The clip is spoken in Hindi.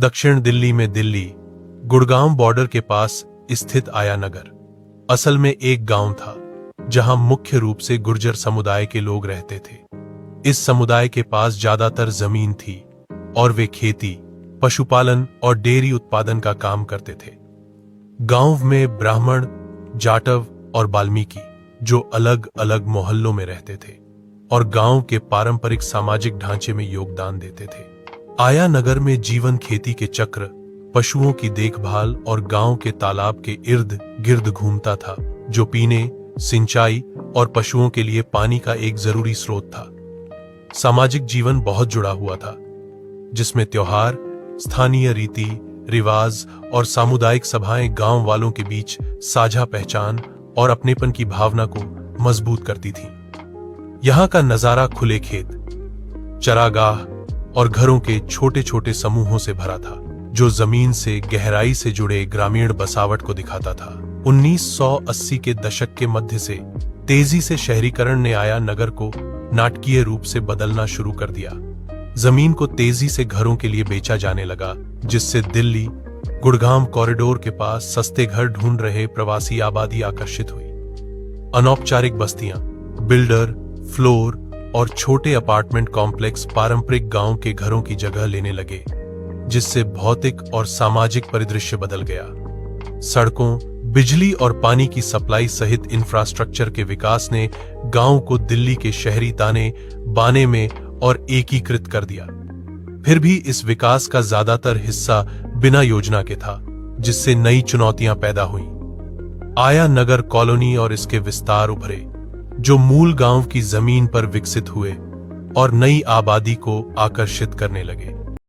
दक्षिण दिल्ली में दिल्ली गुड़गांव बॉर्डर के पास स्थित आया नगर असल में एक गांव था जहां मुख्य रूप से गुर्जर समुदाय के लोग रहते थे। इस समुदाय के पास ज्यादातर जमीन थी और वे खेती, पशुपालन और डेयरी उत्पादन का काम करते थे। गांव में ब्राह्मण, जाटव और वाल्मीकि जो अलग अलग मोहल्लों में रहते थे और गांव के पारंपरिक सामाजिक ढांचे में योगदान देते थे। आया नगर में जीवन खेती के चक्र, पशुओं की देखभाल और गांव के तालाब के इर्द गिर्द घूमता था जो पीने, सिंचाई और पशुओं के लिए पानी का एक जरूरी स्रोत था। सामाजिक जीवन बहुत जुड़ा हुआ था जिसमें त्योहार, स्थानीय रीति रिवाज और सामुदायिक सभाएं गांव वालों के बीच साझा पहचान और अपनेपन की भावना को मजबूत करती थी। यहां का नजारा खुले खेत, चरागाह और घरों के छोटे छोटे समूहों से भरा था जो जमीन से गहराई से जुड़े ग्रामीण बसावट को दिखाता था। 1980 के दशक के मध्य से तेजी से शहरीकरण ने आया नगर को नाटकीय रूप से बदलना शुरू कर दिया। जमीन को तेजी से घरों के लिए बेचा जाने लगा जिससे दिल्ली गुड़गांव कॉरिडोर के पास सस्ते घर ढूंढ रहे प्रवासी आबादी आकर्षित हुई। अनौपचारिक बस्तियां, बिल्डर, फ्लोर और छोटे अपार्टमेंट कॉम्प्लेक्स पारंपरिक गांव के घरों की जगह लेने लगे जिससे भौतिक और सामाजिक परिदृश्य बदल गया। सड़कों, बिजली और पानी की सप्लाई सहित इंफ्रास्ट्रक्चर के विकास ने गांव को दिल्ली के शहरी ताने बाने में और एकीकृत कर दिया। फिर भी इस विकास का ज्यादातर हिस्सा बिना योजना के था जिससे नई चुनौतियां पैदा हुईं। आया नगर कॉलोनी और इसके विस्तार उभरे जो मूल गांव की जमीन पर विकसित हुए और नई आबादी को आकर्षित करने लगे।